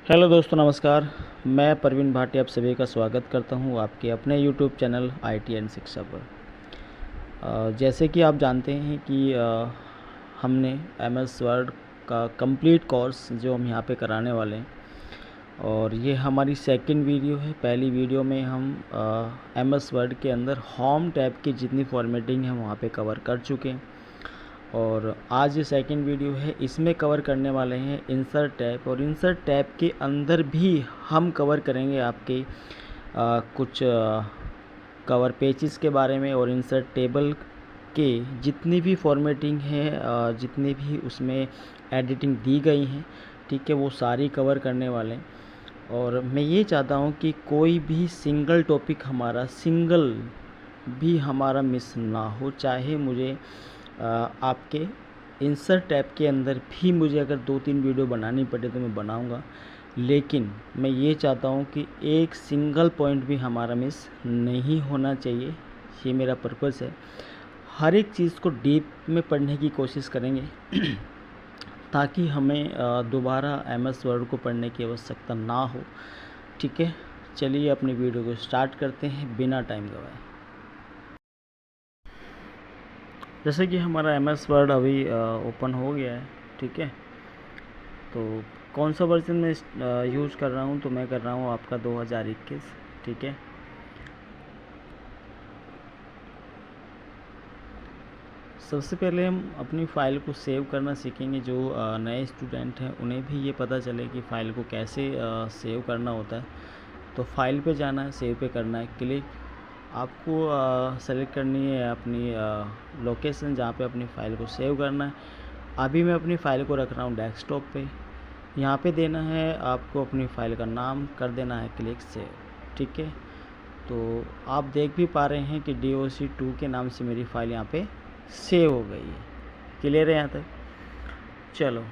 Hello दोस्तों, नमस्कार। मैं परवीन भाटी आप सभी का स्वागत करता हूं आपके अपने यूट्यूब चैनल आईटी एंड शिक्षा पर। जैसे कि आप जानते हैं कि हमने एमएस वर्ड का कंप्लीट कोर्स जो हम यहां पे कराने वाले हैं, और ये हमारी सेकंड वीडियो है। पहली वीडियो में हम एमएस वर्ड के अंदर होम टैब की जितनी फॉर्मेटिंग है वहाँ पे कवर कर चुके हैं, और आज ये सेकंड वीडियो है, इसमें कवर करने वाले हैं इंसर्ट टैब। और इंसर्ट टैब के अंदर भी हम कवर करेंगे आपके कुछ कवर पेजेस के बारे में, और इंसर्ट टेबल के जितनी भी फॉर्मेटिंग है, जितनी भी उसमें एडिटिंग दी गई हैं, ठीक है, वो सारी कवर करने वाले हैं। और मैं ये चाहता हूँ कि कोई भी सिंगल टॉपिक सिंगल भी हमारा मिस ना हो। चाहे मुझे आपके इंसर्ट टैब के अंदर भी मुझे अगर 2-3 वीडियो बनानी पड़े तो मैं बनाऊंगा, लेकिन मैं ये चाहता हूँ कि एक सिंगल पॉइंट भी हमारा मिस नहीं होना चाहिए। ये मेरा पर्पस है। हर एक चीज़ को डीप में पढ़ने की कोशिश करेंगे ताकि हमें दोबारा एमएस वर्ड को पढ़ने की आवश्यकता ना हो। ठीक है, चलिए अपनी वीडियो को स्टार्ट करते हैं बिना टाइम गवाए। जैसे कि हमारा एमएस वर्ड अभी ओपन हो गया है, ठीक है। तो कौन सा वर्जन में यूज़ कर रहा हूँ, तो मैं कर रहा हूँ आपका 2021, ठीक है। सबसे पहले हम अपनी फ़ाइल को सेव करना सीखेंगे। जो नए स्टूडेंट हैं उन्हें भी ये पता चले कि फ़ाइल को कैसे सेव करना होता है। तो फाइल पे जाना है, सेव पे करना है क्लिक। आपको सेलेक्ट करनी है अपनी लोकेशन जहाँ पे अपनी फ़ाइल को सेव करना है। अभी मैं अपनी फ़ाइल को रख रहा हूँ डेस्कटॉप पे। यहाँ पे देना है आपको अपनी फ़ाइल का नाम, कर देना है क्लिक सेव, ठीक है। तो आप देख भी पा रहे हैं कि doc2 के नाम से मेरी फ़ाइल यहाँ पे सेव हो गई है। क्लियर है यहाँ तक? चलो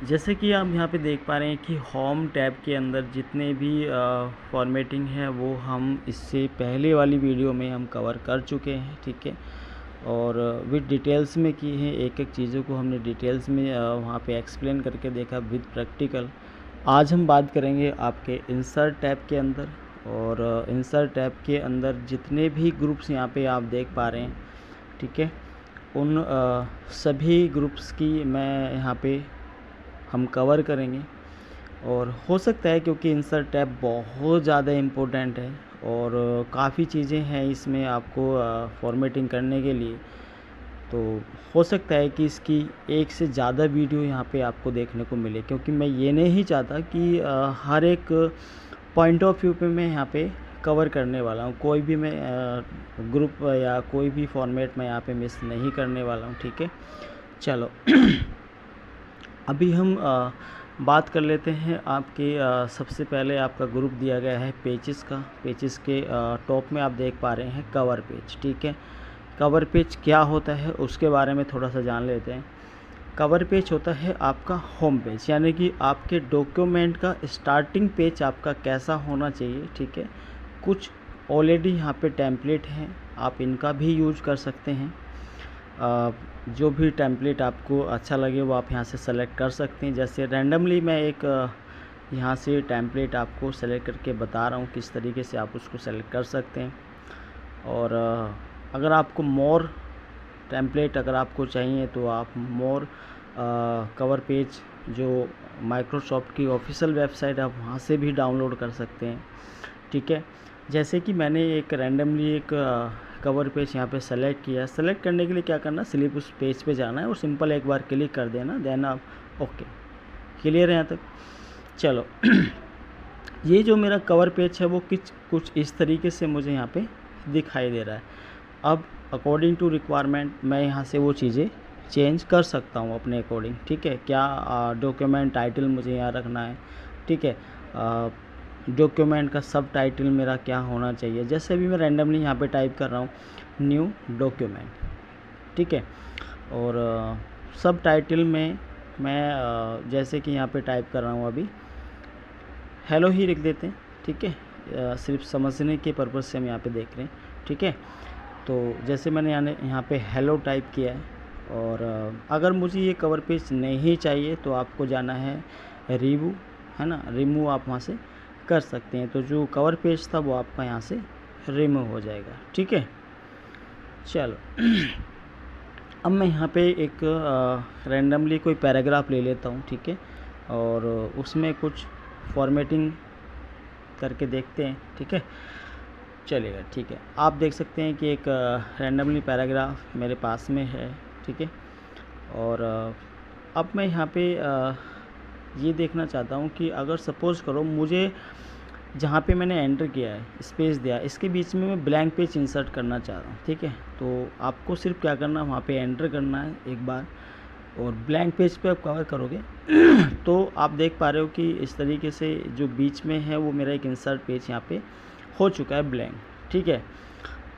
जैसे कि आप यहाँ पे देख पा रहे हैं कि होम टैब के अंदर जितने भी फॉर्मेटिंग है वो हम इससे पहले वाली वीडियो में हम कवर कर चुके हैं, ठीक है। और विद डिटेल्स में की है, एक एक चीज़ों को हमने डिटेल्स में वहाँ पे एक्सप्लेन करके देखा विद प्रैक्टिकल। आज हम बात करेंगे आपके इंसर्ट टैब के अंदर, और इंसर्ट टैब के अंदर जितने भी ग्रुप्स यहाँ पे आप देख पा रहे हैं, ठीक है, उन सभी ग्रुप्स की मैं यहाँ पे हम कवर करेंगे। और हो सकता है, क्योंकि इंसर्ट टैब बहुत ज़्यादा इम्पोर्टेंट है और काफ़ी चीज़ें हैं इसमें आपको फॉर्मेटिंग करने के लिए, तो हो सकता है कि इसकी एक से ज़्यादा वीडियो यहाँ पे आपको देखने को मिले, क्योंकि मैं ये नहीं चाहता कि हर एक पॉइंट ऑफ व्यू पे मैं यहाँ पे कवर करने वाला हूँ। कोई भी मैं ग्रुप या कोई भी फॉर्मेट मैं यहाँ पे मिस नहीं करने वाला हूँ, ठीक है। चलो अभी हम बात कर लेते हैं आपके सबसे पहले आपका ग्रुप दिया गया है पेजेस का। पेजेस के टॉप में आप देख पा रहे हैं कवर पेज, ठीक है। कवर पेज क्या होता है उसके बारे में थोड़ा सा जान लेते हैं। कवर पेज होता है आपका होम पेज, यानी कि आपके डॉक्यूमेंट का स्टार्टिंग पेज आपका कैसा होना चाहिए, ठीक है। कुछ ऑलरेडी यहाँ पे टेम्पलेट हैं, आप इनका भी यूज कर सकते हैं। जो भी टेम्पलेट आपको अच्छा लगे वो आप यहाँ से सेलेक्ट कर सकते हैं। जैसे रैंडमली मैं एक यहाँ से टेम्पलेट आपको सेलेक्ट करके बता रहा हूँ किस तरीके से आप उसको सेलेक्ट कर सकते हैं। और अगर आपको मोर टेम्पलेट अगर आपको चाहिए तो आप मोर कवर पेज जो माइक्रोसॉफ्ट की ऑफिशियल वेबसाइट आप वहाँ से भी डाउनलोड कर सकते हैं, ठीक है। जैसे कि मैंने एक रैंडमली एक कवर पेज यहाँ पे सेलेक्ट किया। सेलेक्ट करने के लिए क्या करना है, सिर्फ उस पेज पे जाना है और सिंपल एक बार क्लिक कर देना, देन आप ओके। क्लियर है यहाँ तक? चलो ये जो मेरा कवर पेज है वो कुछ इस तरीके से मुझे यहाँ पे दिखाई दे रहा है। अब अकॉर्डिंग टू रिक्वायरमेंट मैं यहाँ से वो चीज़ें चेंज कर सकता हूँ अपने अकॉर्डिंग, ठीक है। क्या डॉक्यूमेंट टाइटल मुझे यहाँ रखना है, ठीक है। डॉक्यूमेंट का सब टाइटल मेरा क्या होना चाहिए। जैसे अभी मैं रैंडमली यहाँ पे टाइप कर रहा हूँ न्यू डॉक्यूमेंट, ठीक है। और सब टाइटल में मैं जैसे कि यहाँ पे टाइप कर रहा हूँ अभी हेलो ही लिख देते हैं, ठीक है। सिर्फ समझने के पर्पज़ से हम यहाँ पे देख रहे हैं, ठीक है। तो जैसे मैंने यहाँ पे हेलो टाइप किया है, और अगर मुझे ये कवर पेज नहीं चाहिए तो आपको जाना है रिमूव, है ना, रिमूव आप वहाँ से कर सकते हैं। तो जो कवर पेज था वो आपका यहाँ से रिमूव हो जाएगा, ठीक है। चलो अब मैं यहाँ पे एक रैंडमली कोई पैराग्राफ ले लेता हूँ, ठीक है, और उसमें कुछ फॉर्मेटिंग करके देखते हैं, ठीक है, चलेगा, ठीक है। आप देख सकते हैं कि एक रैंडमली पैराग्राफ मेरे पास में है, ठीक है। और अब मैं यहाँ पे ये देखना चाहता हूँ कि अगर सपोज़ करो मुझे जहाँ पे मैंने एंटर किया है, स्पेस दिया, इसके बीच में मैं ब्लैंक पेज इंसर्ट करना चाह रहा हूँ, ठीक है। तो आपको सिर्फ क्या करना है, वहाँ पे एंटर करना है एक बार, और ब्लैंक पेज पे आप कवर करोगे तो आप देख पा रहे हो कि इस तरीके से जो बीच में है वो मेरा एक इंसर्ट पेज यहाँ पे हो चुका है ब्लैंक, ठीक है।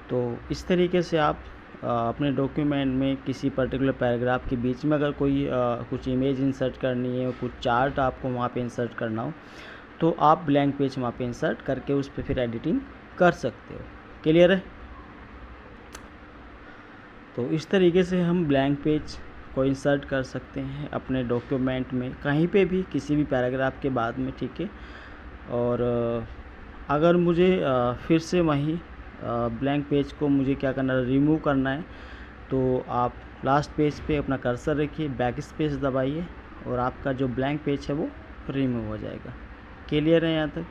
तो इस तरीके से आप अपने डॉक्यूमेंट में किसी पर्टिकुलर पैराग्राफ के बीच में अगर कोई कुछ इमेज इंसर्ट करनी है, कुछ चार्ट आपको वहाँ पे इंसर्ट करना हो, तो आप ब्लैंक पेज वहाँ पे इंसर्ट करके उस पर फिर एडिटिंग कर सकते हो। क्लियर है? तो इस तरीके से हम ब्लैंक पेज को इंसर्ट कर सकते हैं अपने डॉक्यूमेंट में, कहीं पे भी, किसी भी पैराग्राफ के बाद में, ठीक है। और अगर मुझे फिर से वहीं ब्लैंक पेज को मुझे क्या करना है, रिमूव करना है, तो आप लास्ट पेज पे अपना कर्सर रखिए, बैक स्पेस दबाइए और आपका जो ब्लैंक पेज है वो रिमूव हो जाएगा। क्लियर है यहाँ तक?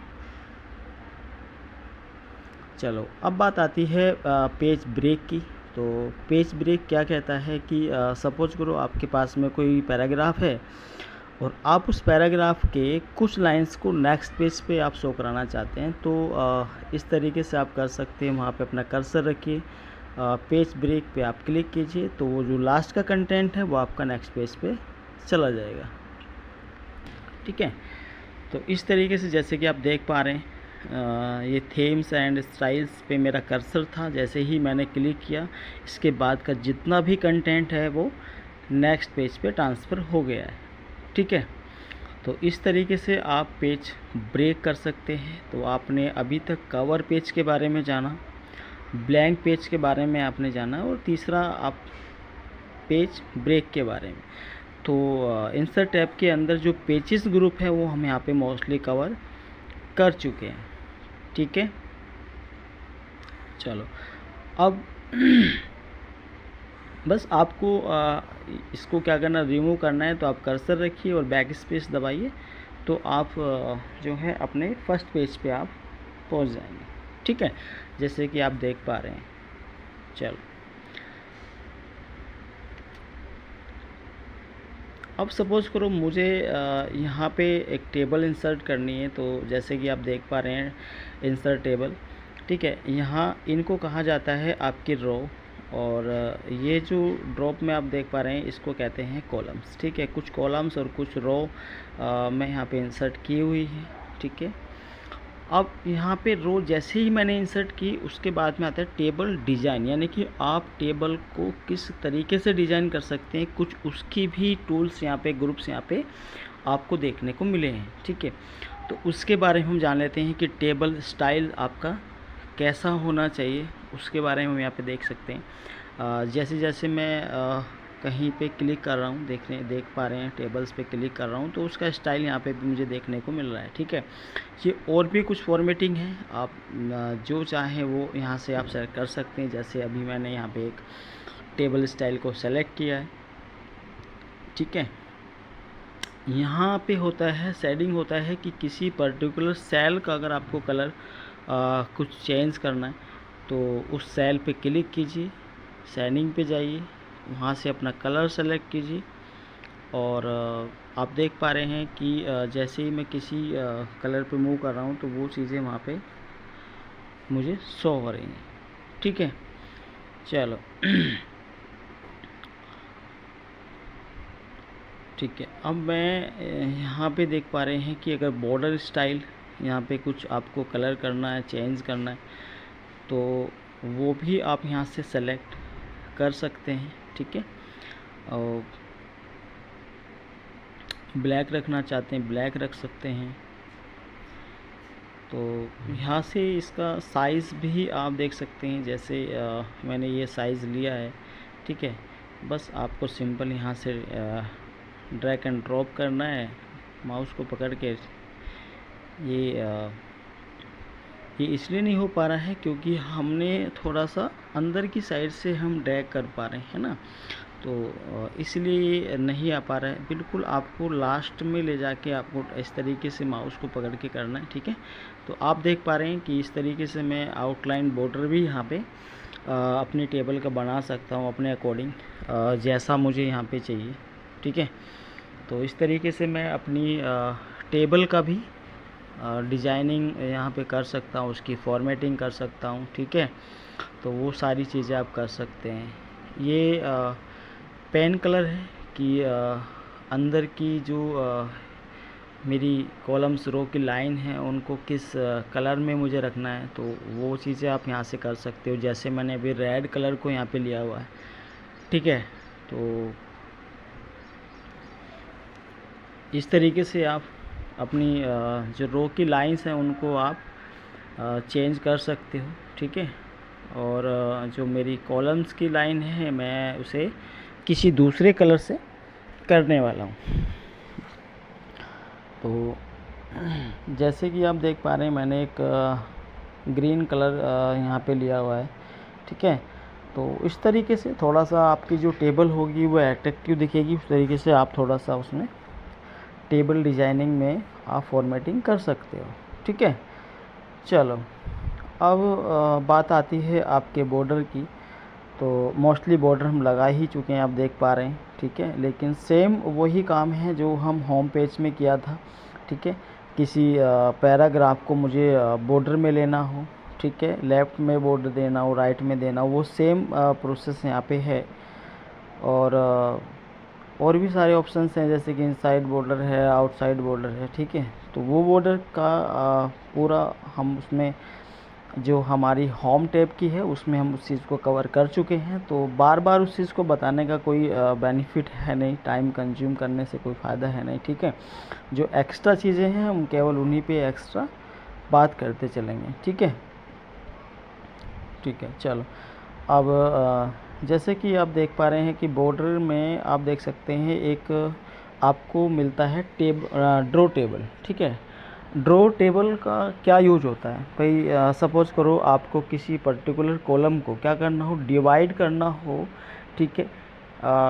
चलो अब बात आती है पेज ब्रेक की। तो पेज ब्रेक क्या कहता है कि सपोज करो आपके पास में कोई पैराग्राफ है और आप उस पैराग्राफ के कुछ लाइंस को नेक्स्ट पेज पे आप शो कराना चाहते हैं, तो इस तरीके से आप कर सकते हैं। वहाँ पे अपना कर्सर रखिए, पेज ब्रेक पे आप क्लिक कीजिए, तो वो जो लास्ट का कंटेंट है वो आपका नेक्स्ट पेज पे चला जाएगा, ठीक है। तो इस तरीके से जैसे कि आप देख पा रहे हैं, ये थीम्स एंड स्टाइल्स पे मेरा कर्सर था, जैसे ही मैंने क्लिक किया इसके बाद का जितना भी कंटेंट है वो नेक्स्ट पेज पे ट्रांसफ़र हो गया है, ठीक है। तो इस तरीके से आप पेज ब्रेक कर सकते हैं। तो आपने अभी तक कवर पेज के बारे में जाना, ब्लैंक पेज के बारे में आपने जाना, और तीसरा आप पेज ब्रेक के बारे में। तो इंसर्ट टैब के अंदर जो पेजेस ग्रुप है वो हम यहाँ पे मोस्टली कवर कर चुके हैं, ठीक है। चलो अब बस आपको इसको क्या करना, रिमूव करना है। तो आप कर्सर रखिए और बैक स्पेस दबाइए, तो आप जो है अपने फर्स्ट पेज पे आप पहुंच जाएंगे, ठीक है, जैसे कि आप देख पा रहे हैं। चलो अब सपोज़ करो मुझे यहाँ पे एक टेबल इंसर्ट करनी है। तो जैसे कि आप देख पा रहे हैं इंसर्ट टेबल, ठीक है। यहाँ इनको कहा जाता है आपकी रो, और ये जो ड्रॉप में आप देख पा रहे हैं इसको कहते हैं कॉलम्स, ठीक है। कुछ कॉलम्स और कुछ रो मैं यहाँ पे इंसर्ट की हुई है, ठीक है। अब यहाँ पे रो जैसे ही मैंने इंसर्ट की उसके बाद में आता है टेबल डिज़ाइन, यानी कि आप टेबल को किस तरीके से डिज़ाइन कर सकते हैं, कुछ उसकी भी टूल्स यहाँ पे, ग्रुप्स यहाँ पे आपको देखने को मिले हैं, ठीक है। तो उसके बारे में हम जान लेते हैं कि टेबल स्टाइल आपका कैसा होना चाहिए, उसके बारे में हम यहाँ पे देख सकते हैं। जैसे जैसे मैं कहीं पे क्लिक कर रहा हूँ, देख पा रहे हैं टेबल्स पे क्लिक कर रहा हूँ, तो उसका स्टाइल यहाँ पे भी मुझे देखने को मिल रहा है, ठीक है। ये और भी कुछ फॉर्मेटिंग है, आप जो चाहें वो यहाँ से आप सेलेक्ट कर सकते हैं। जैसे अभी मैंने यहाँ पे एक टेबल स्टाइल को सेलेक्ट किया है, ठीक है। यहाँ पे होता है शेडिंग, होता है कि किसी पर्टिकुलर सेल का अगर आपको कलर कुछ चेंज करना है तो उस सेल पे क्लिक कीजिए, शेडिंग पे जाइए, वहाँ से अपना कलर सेलेक्ट कीजिए, और आप देख पा रहे हैं कि जैसे ही मैं किसी कलर पे मूव कर रहा हूँ तो वो चीज़ें वहाँ पे मुझे शो हो रही हैं, ठीक है। चलो ठीक है, अब मैं यहाँ पे देख पा रहे हैं कि अगर बॉर्डर स्टाइल यहाँ पे कुछ आपको कलर करना है, चेंज करना है, तो वो भी आप यहाँ से सेलेक्ट कर सकते हैं, ठीक है। और ब्लैक रखना चाहते हैं ब्लैक रख सकते हैं। तो यहाँ से इसका साइज़ भी आप देख सकते हैं, जैसे मैंने ये साइज़ लिया है, ठीक है। बस आपको सिंपल यहाँ से ड्रैग एंड ड्रॉप करना है, माउस को पकड़ के। ये इसलिए नहीं हो पा रहा है क्योंकि हमने थोड़ा सा अंदर की साइड से हम ड्रैग कर पा रहे हैं ना, तो इसलिए नहीं आ पा रहा है। बिल्कुल आपको लास्ट में ले जाके आपको इस तरीके से माउस को पकड़ के करना है, ठीक है। तो आप देख पा रहे हैं कि इस तरीके से मैं आउटलाइन बॉर्डर भी यहाँ पे अपनी टेबल का बना सकता हूँ अपने अकॉर्डिंग, जैसा मुझे यहाँ पे चाहिए, ठीक है। तो इस तरीके से मैं अपनी टेबल का भी डिज़ाइनिंग यहाँ पे कर सकता हूँ, उसकी फॉर्मेटिंग कर सकता हूँ, ठीक है। तो वो सारी चीज़ें आप कर सकते हैं। ये पेन कलर है कि अंदर की जो मेरी कॉलम्स रो की लाइन है उनको किस कलर में मुझे रखना है, तो वो चीज़ें आप यहाँ से कर सकते हो। जैसे मैंने अभी रेड कलर को यहाँ पे लिया हुआ है, ठीक है। तो इस तरीके से आप अपनी जो रो की लाइंस हैं उनको आप चेंज कर सकते हो, ठीक है। और जो मेरी कॉलम्स की लाइन है मैं उसे किसी दूसरे कलर से करने वाला हूँ। तो जैसे कि आप देख पा रहे हैं मैंने एक ग्रीन कलर यहाँ पे लिया हुआ है, ठीक है। तो इस तरीके से थोड़ा सा आपकी जो टेबल होगी वो अट्रैक्टिव दिखेगी, उस तरीके से आप थोड़ा सा उसमें टेबल डिज़ाइनिंग में आप फॉर्मेटिंग कर सकते हो, ठीक है। चलो अब बात आती है आपके बॉर्डर की। तो मोस्टली बॉर्डर हम लगा ही चुके हैं, आप देख पा रहे हैं, ठीक है। लेकिन सेम वही काम है जो हम होम पेज में किया था, ठीक है। किसी पैराग्राफ को मुझे बॉर्डर में लेना हो, ठीक है, लेफ़्ट में बॉर्डर देना हो, राइट में देना हो, वो सेम प्रोसेस यहाँ पे है। और भी सारे ऑप्शंस हैं जैसे कि इनसाइड बॉर्डर है, आउटसाइड बॉर्डर है, ठीक है। तो वो बॉर्डर का पूरा हम उसमें जो हमारी होम टैब की है उसमें हम उस चीज़ को कवर कर चुके हैं। तो बार बार उस चीज़ को बताने का कोई बेनिफिट है नहीं, टाइम कंज्यूम करने से कोई फ़ायदा है नहीं, ठीक है। जो एक्स्ट्रा चीज़ें हैं हम केवल उन्हीं पे एक्स्ट्रा बात करते चलेंगे, ठीक है। ठीक है, चलो अब जैसे कि आप देख पा रहे हैं कि बॉर्डर में आप देख सकते हैं एक आपको मिलता है ड्रॉ टेबल, ठीक है। ड्रॉ टेबल का क्या यूज होता है भाई, सपोज़ करो आपको किसी पर्टिकुलर कॉलम को क्या करना हो, डिवाइड करना हो, ठीक है।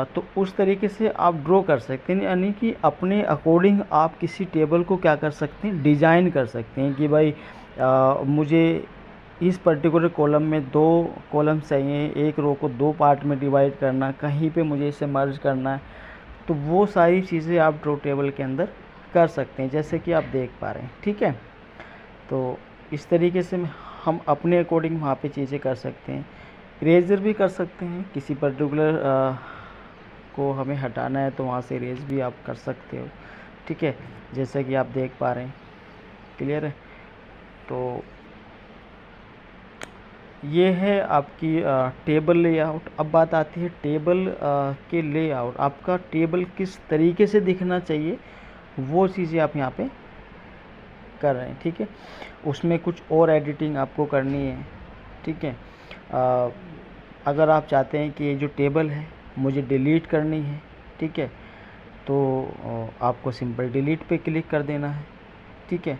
तो उस तरीके से आप ड्रॉ कर सकते हैं, यानी कि अपने अकॉर्डिंग आप किसी टेबल को क्या कर सकते हैं, डिज़ाइन कर सकते हैं कि भाई मुझे इस पर्टिकुलर कॉलम में 2 कॉलम चाहिए, एक रो को 2 पार्ट में डिवाइड करना, कहीं पे मुझे इसे मर्ज करना है। तो वो सारी चीज़ें आप ड्रॉ टेबल के अंदर कर सकते हैं, जैसे कि आप देख पा रहे हैं, ठीक है। तो इस तरीके से हम अपने अकॉर्डिंग वहाँ पे चीज़ें कर सकते हैं। इरेजर भी कर सकते हैं, किसी पर्टिकुलर को हमें हटाना है तो वहाँ से इरेज भी आप कर सकते हो, ठीक है, जैसा कि आप देख पा रहे हैं। क्लियर है। तो ये है आपकी टेबल लेआउट। अब बात आती है टेबल के लेआउट, आपका टेबल किस तरीके से दिखना चाहिए वो चीज़ें आप यहाँ पे कर रहे हैं, ठीक है। उसमें कुछ और एडिटिंग आपको करनी है, ठीक है। अगर आप चाहते हैं कि ये जो टेबल है मुझे डिलीट करनी है, ठीक है, तो आपको सिंपल डिलीट पे क्लिक कर देना है, ठीक है।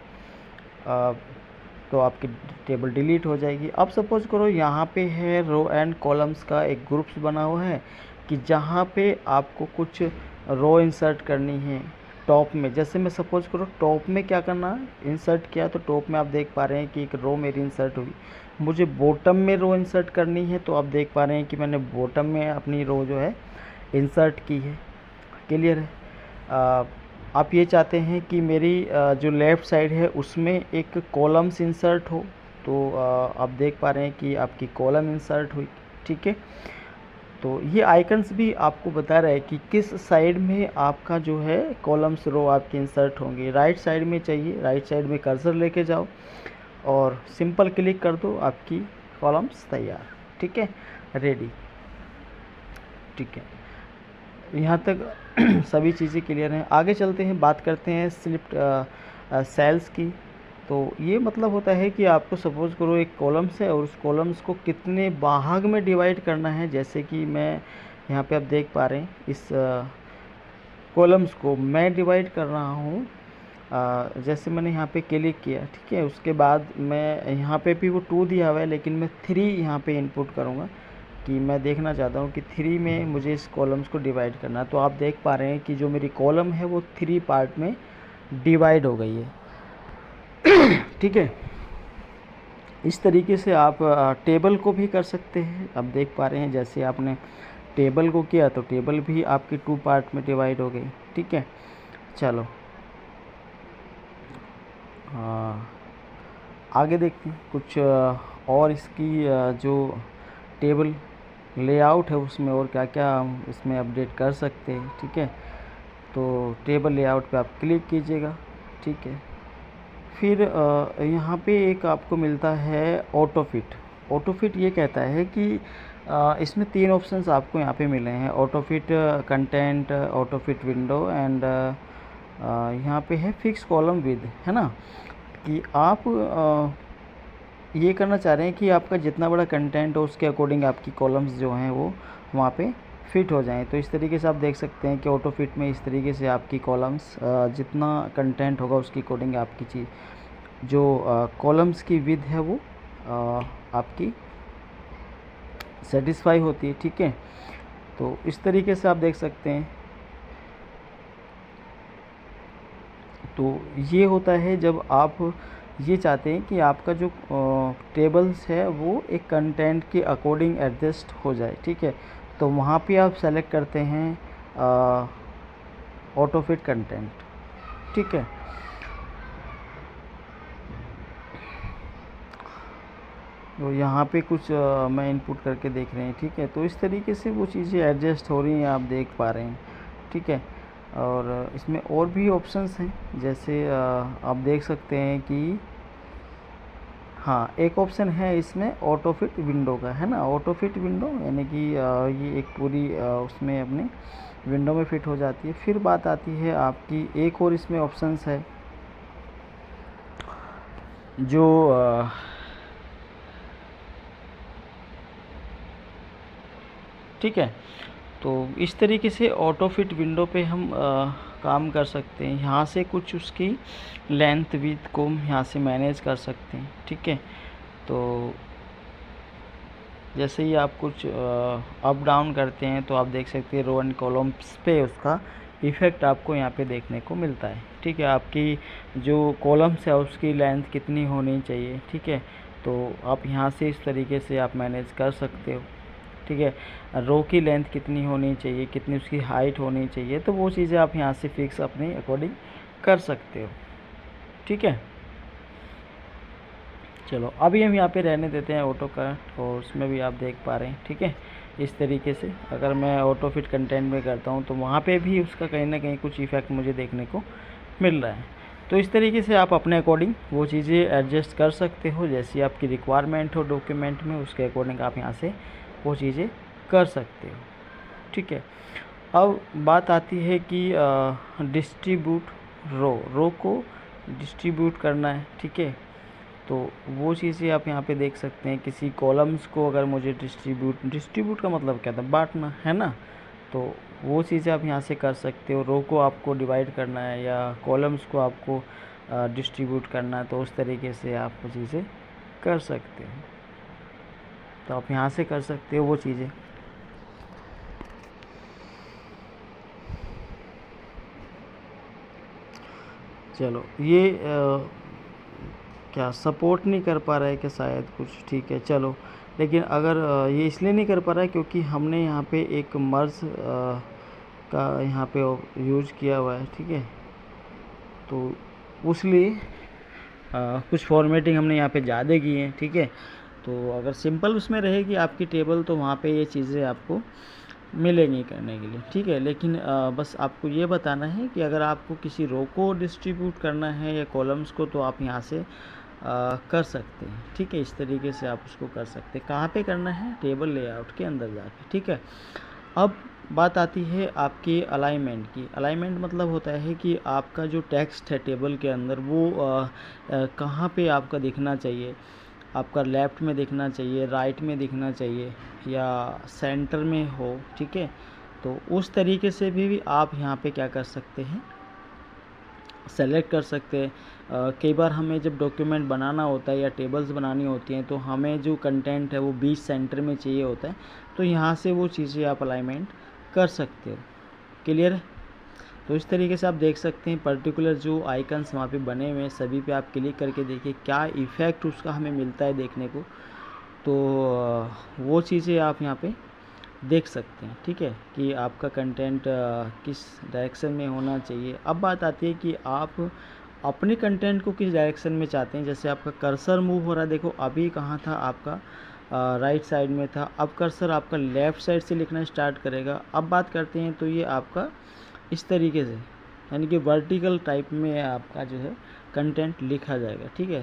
तो आपकी टेबल डिलीट हो जाएगी। अब सपोज़ करो यहाँ पे है रो एंड कॉलम्स का एक ग्रुप्स बना हुआ है कि जहाँ पे आपको कुछ रो इंसर्ट करनी है टॉप में। जैसे मैं सपोज़ करो टॉप में क्या करना है, इंसर्ट किया तो टॉप में आप देख पा रहे हैं कि एक रो मेरी इंसर्ट हुई। मुझे बॉटम में रो इंसर्ट करनी है तो आप देख पा रहे हैं कि मैंने बॉटम में अपनी रो जो है इंसर्ट की है। क्लियर है। आप ये चाहते हैं कि मेरी जो लेफ़्ट साइड है उसमें एक कॉलम्स इंसर्ट हो, तो आप देख पा रहे हैं कि आपकी कॉलम इंसर्ट हुई, ठीक है। तो ये आइकन्स भी आपको बता रहा है कि किस साइड में आपका जो है कॉलम्स रो आपके इंसर्ट होंगे। राइट साइड में चाहिए, राइट साइड में कर्सर लेके जाओ और सिंपल क्लिक कर दो, आपकी कॉलम्स तैयार, ठीक है, रेडी, ठीक है। यहाँ तक सभी चीज़ें क्लियर हैं। आगे चलते हैं, बात करते हैं स्लिप्ड सेल्स की। तो ये मतलब होता है कि आपको सपोज़ करो एक कॉलम्स है और उस कॉलम्स को कितने भाग में डिवाइड करना है। जैसे कि मैं यहाँ पे आप देख पा रहे हैं इस कॉलम्स को मैं डिवाइड कर रहा हूँ। जैसे मैंने यहाँ पे क्लिक किया, ठीक है, उसके बाद मैं यहाँ पे भी वो 2 दिया हुआ है, लेकिन मैं 3 यहाँ पे इनपुट करूँगा कि मैं देखना चाहता हूँ कि 3 में मुझे इस कॉलम्स को डिवाइड करना है। तो आप देख पा रहे हैं कि जो मेरी कॉलम है वो 3 पार्ट में डिवाइड हो गई है। ठीक है, इस तरीके से आप टेबल को भी कर सकते हैं। आप देख पा रहे हैं जैसे आपने टेबल को किया तो टेबल भी आपकी 2 पार्ट में डिवाइड हो गई। ठीक है, चलो आगे देखते हैं कुछ और इसकी जो टेबल लेआउट है उसमें और क्या क्या हम इसमें अपडेट कर सकते हैं। ठीक है, तो टेबल लेआउट पे आप क्लिक कीजिएगा। ठीक है, फिर यहाँ पे एक आपको मिलता है ऑटो फिट। ऑटो फिट ये कहता है कि इसमें 3 ऑप्शंस आपको यहाँ पे मिले हैं, auto fit content, auto fit window and यहाँ पे है फिक्स कॉलम विद, है ना, कि आप ये करना चाह रहे हैं कि आपका जितना बड़ा कंटेंट हो उसके अकॉर्डिंग आपकी कॉलम्स जो हैं वो वहाँ पे फिट हो जाएं। तो इस तरीके से आप देख सकते हैं कि ऑटो फिट में इस तरीके से आपकी कॉलम्स जितना कंटेंट होगा उसके अकॉर्डिंग आपकी चीज़ जो कॉलम्स की विड्थ है वो आपकी सेटिस्फाई होती है। ठीक है, तो इस तरीके से आप देख सकते हैं। तो ये होता है जब आप ये चाहते हैं कि आपका जो टेबल्स है वो एक कंटेंट के अकॉर्डिंग एडजस्ट हो जाए। ठीक है, तो वहाँ पे आप सेलेक्ट करते हैं ऑटो फिट कंटेंट। ठीक है, तो यहाँ पे कुछ मैं इनपुट करके देख रहे हैं। ठीक है, तो इस तरीके से वो चीज़ें एडजस्ट हो रही हैं, आप देख पा रहे हैं। ठीक है, और इसमें और भी ऑप्शंस हैं, जैसे आप देख सकते हैं कि हाँ, एक ऑप्शन है इसमें ऑटो फिट विंडो का, है ना। ऑटो फिट विंडो यानी कि ये एक पूरी उसमें अपने विंडो में फिट हो जाती है। फिर बात आती है आपकी एक और इसमें ऑप्शंस है जो ठीक है, तो इस तरीके से ऑटो फिट विंडो पे हम काम कर सकते हैं। यहाँ से कुछ उसकी लेंथ विड्थ को हम यहाँ से मैनेज कर सकते हैं। ठीक है, तो जैसे ही आप कुछ अप डाउन करते हैं तो आप देख सकते हैं रो एंड कॉलम्स पे उसका इफ़ेक्ट आपको यहाँ पे देखने को मिलता है। ठीक है, आपकी जो कॉलम्स है उसकी लेंथ कितनी होनी चाहिए। ठीक है, तो आप यहाँ से इस तरीके से आप मैनेज कर सकते हो। ठीक है, रो की लेंथ कितनी होनी चाहिए, कितनी उसकी हाइट होनी चाहिए, तो वो चीज़ें आप यहाँ से फिक्स अपने अकॉर्डिंग कर सकते हो। ठीक है, चलो अभी हम यहाँ पे रहने देते हैं ऑटो का, और उसमें भी आप देख पा रहे हैं। ठीक है, इस तरीके से अगर मैं ऑटो फिट कंटेंट में करता हूँ तो वहाँ पे भी उसका कहीं ना कहीं कुछ इफ़ेक्ट मुझे देखने को मिल रहा है। तो इस तरीके से आप अपने अकॉर्डिंग वो चीज़ें एडजस्ट कर सकते हो, जैसी आपकी रिक्वायरमेंट हो डॉक्यूमेंट में, उसके अकॉर्डिंग आप यहाँ से वो चीज़ें कर सकते हो। ठीक है, अब बात आती है कि डिस्ट्रीब्यूट रो को डिस्ट्रीब्यूट करना है। ठीक है, तो वो चीज़ें आप यहाँ पे देख सकते हैं। किसी कॉलम्स को अगर मुझे डिस्ट्रीब्यूट का मतलब क्या था, बांटना, है ना, तो वो चीज़ें आप यहाँ से कर सकते हो। रो को आपको डिवाइड करना है या कॉलम्स को आपको डिस्ट्रीब्यूट करना है, तो उस तरीके से आप वो चीज़ें कर सकते हो। तो आप यहाँ से कर सकते हो वो चीज़ें। चलो ये क्या सपोर्ट नहीं कर पा रहा है कि शायद कुछ, ठीक है चलो, लेकिन अगर ये इसलिए नहीं कर पा रहा है क्योंकि हमने यहाँ पे एक मर्ज का यहाँ पे यूज किया हुआ है। ठीक है, तो उसलिए कुछ फॉर्मेटिंग हमने यहाँ पे ज़्यादा की है। ठीक है, तो अगर सिंपल उसमें रहेगी आपकी टेबल तो वहाँ पे ये चीज़ें आपको मिलेंगी करने के लिए। ठीक है, लेकिन बस आपको ये बताना है कि अगर आपको किसी रो को डिस्ट्रीब्यूट करना है या कॉलम्स को, तो आप यहाँ से कर सकते हैं। ठीक है, इस तरीके से आप उसको कर सकते हैं। कहाँ पे करना है, टेबल लेआउट के अंदर जाके। ठीक है, अब बात आती है आपकी अलाइनमेंट की। अलाइनमेंट मतलब होता है कि आपका जो टेक्स्ट है टेबल के अंदर वो कहाँ पे आपका दिखना चाहिए। आपका लेफ़्ट में दिखना चाहिए, राइट में दिखना चाहिए या सेंटर में हो, ठीक है। तो उस तरीके से भी आप यहाँ पे क्या कर सकते हैं, सेलेक्ट कर सकते हैं। कई बार हमें जब डॉक्यूमेंट बनाना होता है या टेबल्स बनानी होती हैं तो हमें जो कंटेंट है वो बीच सेंटर में चाहिए होता है, तो यहाँ से वो चीज़ें आप अलाइनमेंट कर सकते हो। क्लियर है? तो इस तरीके से आप देख सकते हैं पर्टिकुलर जो आइकन्स वहाँ पे बने हुए हैं सभी पे आप क्लिक करके देखिए क्या इफ़ेक्ट उसका हमें मिलता है देखने को। तो वो चीज़ें आप यहाँ पे देख सकते हैं, ठीक है, कि आपका कंटेंट किस डायरेक्शन में होना चाहिए। अब बात आती है कि आप अपने कंटेंट को किस डायरेक्शन में चाहते हैं। जैसे आपका कर्सर मूव हो रहा है, देखो अभी कहाँ था आपका, राइट साइड में था, अब कर्सर आपका लेफ़्ट साइड से लिखना स्टार्ट करेगा। अब बात करते हैं तो ये आपका इस तरीके से, यानी कि वर्टिकल टाइप में आपका जो है कंटेंट लिखा जाएगा, ठीक है।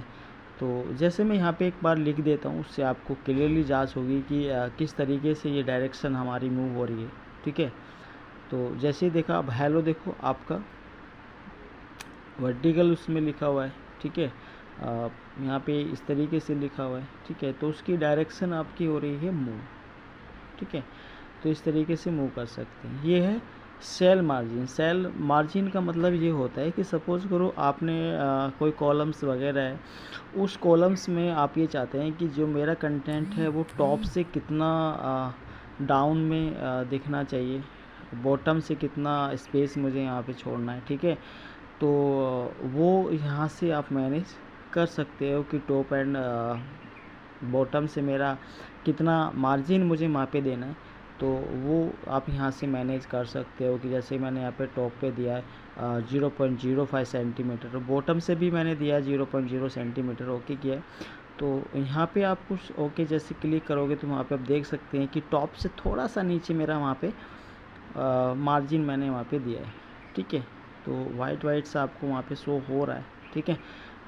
तो जैसे मैं यहाँ पे एक बार लिख देता हूँ, उससे आपको क्लियरली जांच होगी कि किस तरीके से ये डायरेक्शन हमारी मूव हो रही है, ठीक है। तो जैसे ही देखा, अब हेलो देखो आपका वर्टिकल उसमें लिखा हुआ है, ठीक है, यहाँ पे इस तरीके से लिखा हुआ है, ठीक है। तो उसकी डायरेक्शन आपकी हो रही है मूव, ठीक है। तो इस तरीके से मूव कर सकते हैं। ये है सेल मार्जिन। सेल मार्जिन का मतलब ये होता है कि सपोज़ करो आपने कोई कॉलम्स वगैरह है, उस कॉलम्स में आप ये चाहते हैं कि जो मेरा कंटेंट है वो टॉप से कितना डाउन में दिखना चाहिए, बॉटम से कितना स्पेस मुझे यहाँ पे छोड़ना है, ठीक है। तो वो यहाँ से आप मैनेज कर सकते हो कि टॉप एंड बॉटम से मेरा कितना मार्जिन मुझे वहाँ पे देना है। तो वो आप यहाँ से मैनेज कर सकते हो कि जैसे मैंने यहाँ पे टॉप पे दिया है 0.05 सेंटीमीटर, बॉटम से भी मैंने दिया है 0.0 सेंटीमीटर, ओके किया है। तो यहाँ पे आप कुछ ओके जैसे क्लिक करोगे तो वहाँ पे आप देख सकते हैं कि टॉप से थोड़ा सा नीचे मेरा वहाँ पे मार्जिन मैंने वहाँ पे दिया है, ठीक है। तो वाइट सा आपको वहाँ पे शो हो रहा है, ठीक है।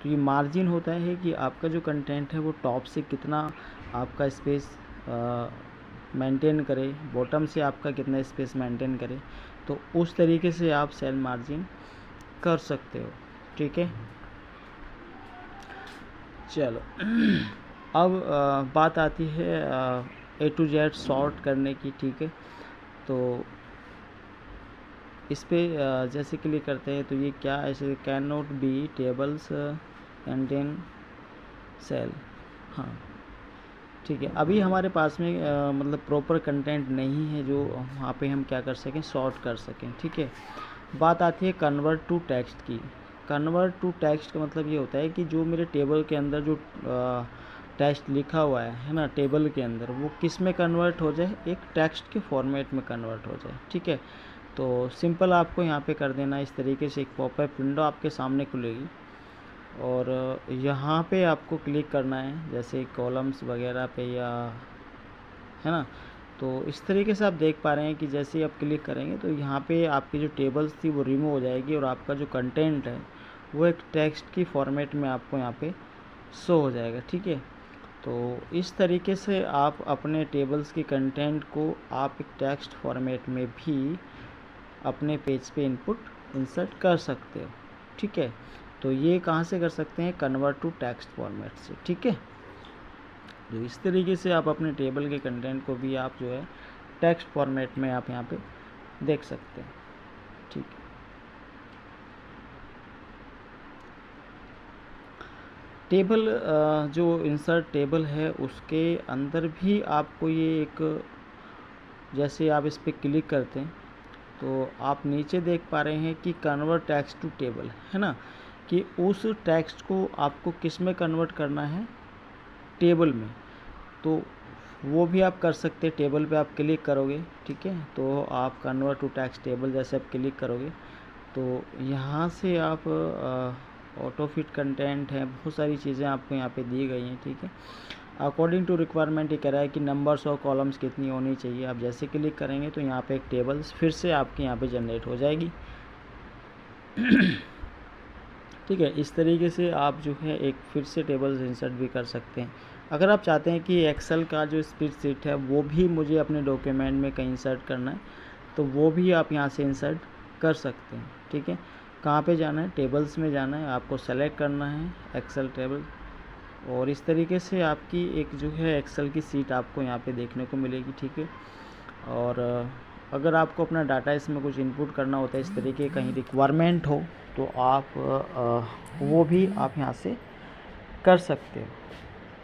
तो ये मार्जिन होता है कि आपका जो कंटेंट है वो टॉप से कितना आपका स्पेस मेंटेन करे, बॉटम से आपका कितना स्पेस मेंटेन करे। तो उस तरीके से आप सेल मार्जिन कर सकते हो, ठीक है। चलो अब बात आती है A to Z सॉर्ट करने की, ठीक है। तो इस पर जैसे क्लिक करते हैं तो ये क्या ऐसे can not be tables contain cell, हाँ ठीक है। अभी हमारे पास में मतलब प्रॉपर कंटेंट नहीं है जो वहाँ पे हम क्या कर सकें, सॉर्ट कर सकें, ठीक है। बात आती है कन्वर्ट टू टेक्स्ट की। कन्वर्ट टू टेक्स्ट का मतलब ये होता है कि जो मेरे टेबल के अंदर जो टेक्स्ट लिखा हुआ है ना टेबल के अंदर, वो किस में कन्वर्ट हो जाए, एक टेक्स्ट के फॉर्मेट में कन्वर्ट हो जाए, ठीक है। तो सिंपल आपको यहाँ पे कर देना इस तरीके से, एक पॉपअप विंडो आपके सामने खुलेगी और यहाँ पे आपको क्लिक करना है जैसे कॉलम्स वगैरह पे या, है ना। तो इस तरीके से आप देख पा रहे हैं कि जैसे ही आप क्लिक करेंगे तो यहाँ पे आपकी जो टेबल्स थी वो रिमूव हो जाएगी और आपका जो कंटेंट है वो एक टेक्स्ट की फॉर्मेट में आपको यहाँ पे शो हो जाएगा, ठीक है। तो इस तरीके से आप अपने टेबल्स के कंटेंट को आप एक टेक्स्ट फॉर्मेट में भी अपने पेज पे इनपुट इंसर्ट कर सकते हो, ठीक है। तो ये कहाँ से कर सकते हैं, कन्वर्ट टू टेक्स्ट फॉर्मेट से, ठीक है। तो इस तरीके से आप अपने टेबल के कंटेंट को भी आप जो है टेक्स्ट फॉर्मेट में आप यहाँ पे देख सकते हैं, ठीक है। टेबल जो इंसर्ट टेबल है उसके अंदर भी आपको ये एक, जैसे आप इस पर क्लिक करते हैं तो आप नीचे देख पा रहे हैं कि कन्वर्ट टेक्स्ट टू टेबल, है ना, कि उस टेक्स्ट को आपको किस में कन्वर्ट करना है, टेबल में। तो वो भी आप कर सकते हैं, टेबल पे आप क्लिक करोगे, ठीक है। तो आप कन्वर्ट टू टेक्स्ट टेबल जैसे आप क्लिक करोगे तो यहाँ से आप ऑटो फिट कंटेंट है, बहुत सारी चीज़ें आपको यहाँ पे दी गई हैं, ठीक है। अकॉर्डिंग टू रिक्वायरमेंट ये कह रहा है कि नंबर्स और कॉलम्स कितनी होनी चाहिए। आप जैसे क्लिक करेंगे तो यहाँ पे एक टेबल्स फिर से आपके यहाँ पे जनरेट हो जाएगी ठीक है। इस तरीके से आप जो है एक फिर से टेबल्स इंसर्ट भी कर सकते हैं। अगर आप चाहते हैं कि एक्सेल का जो स्प्रेडशीट है वो भी मुझे अपने डॉक्यूमेंट में कहीं इंसर्ट करना है तो वो भी आप यहाँ से इंसर्ट कर सकते हैं, ठीक है। कहाँ पे जाना है, टेबल्स में जाना है, आपको सेलेक्ट करना है एक्सेल टेबल, और इस तरीके से आपकी एक जो है एक्सेल की सीट आपको यहाँ पे देखने को मिलेगी, ठीक है। और अगर आपको अपना डाटा इसमें कुछ इनपुट करना होता है, इस तरीके कहीं रिक्वायरमेंट हो, तो आप वो भी आप यहाँ से कर सकते हो,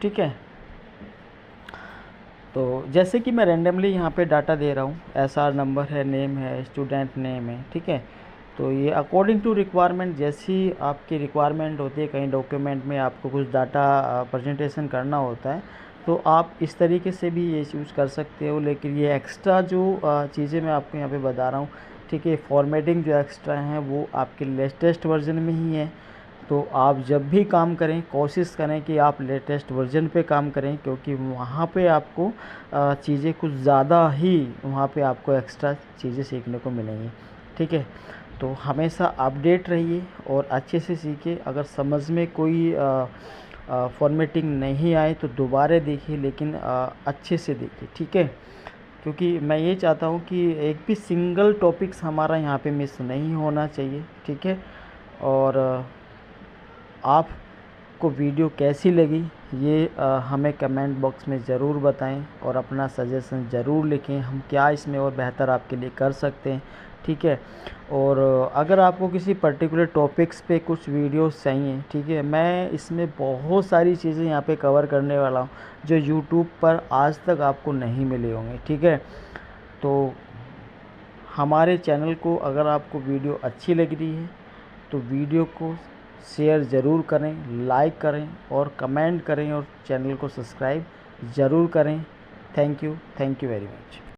ठीक है। तो जैसे कि मैं रैंडमली यहाँ पे डाटा दे रहा हूँ, एसआर नंबर है, नेम है, स्टूडेंट नेम है, ठीक है। तो ये अकॉर्डिंग टू रिक्वायरमेंट, जैसी आपकी रिक्वायरमेंट होती है, कहीं डॉक्यूमेंट में आपको कुछ डाटा प्रेजेंटेशन करना होता है, तो आप इस तरीके से भी ये यूज़ कर सकते हो। लेकिन ये एक्स्ट्रा जो चीज़ें मैं आपको यहाँ पे बता रहा हूँ, ठीक है, फॉर्मेटिंग जो एक्स्ट्रा हैं वो आपके लेटेस्ट वर्जन में ही है। तो आप जब भी काम करें, कोशिश करें कि आप लेटेस्ट वर्जन पे काम करें, क्योंकि वहाँ पे आपको चीज़ें कुछ ज़्यादा ही वहाँ पे आपको एक्स्ट्रा चीज़ें सीखने को मिलेंगी, ठीक है। तो हमेशा अपडेट रहिए और अच्छे से सीखिए। अगर समझ में कोई फॉर्मेटिंग नहीं आए तो दोबारा देखिए, लेकिन अच्छे से देखिए, ठीक है। क्योंकि मैं ये चाहता हूँ कि एक भी सिंगल टॉपिक्स हमारा यहाँ पे मिस नहीं होना चाहिए, ठीक है। और आपको वीडियो कैसी लगी ये हमें कमेंट बॉक्स में ज़रूर बताएं और अपना सजेशन ज़रूर लिखें, हम क्या इसमें और बेहतर आपके लिए कर सकते हैं, ठीक है। और अगर आपको किसी पर्टिकुलर टॉपिक्स पे कुछ वीडियोस चाहिए, ठीक है, मैं इसमें बहुत सारी चीज़ें यहाँ पे कवर करने वाला हूँ जो यूट्यूब पर आज तक आपको नहीं मिले होंगे, ठीक है। तो हमारे चैनल को अगर आपको वीडियो अच्छी लग रही है तो वीडियो को शेयर ज़रूर करें, लाइक करें और कमेंट करें और चैनल को सब्सक्राइब ज़रूर करें। Thank you very much.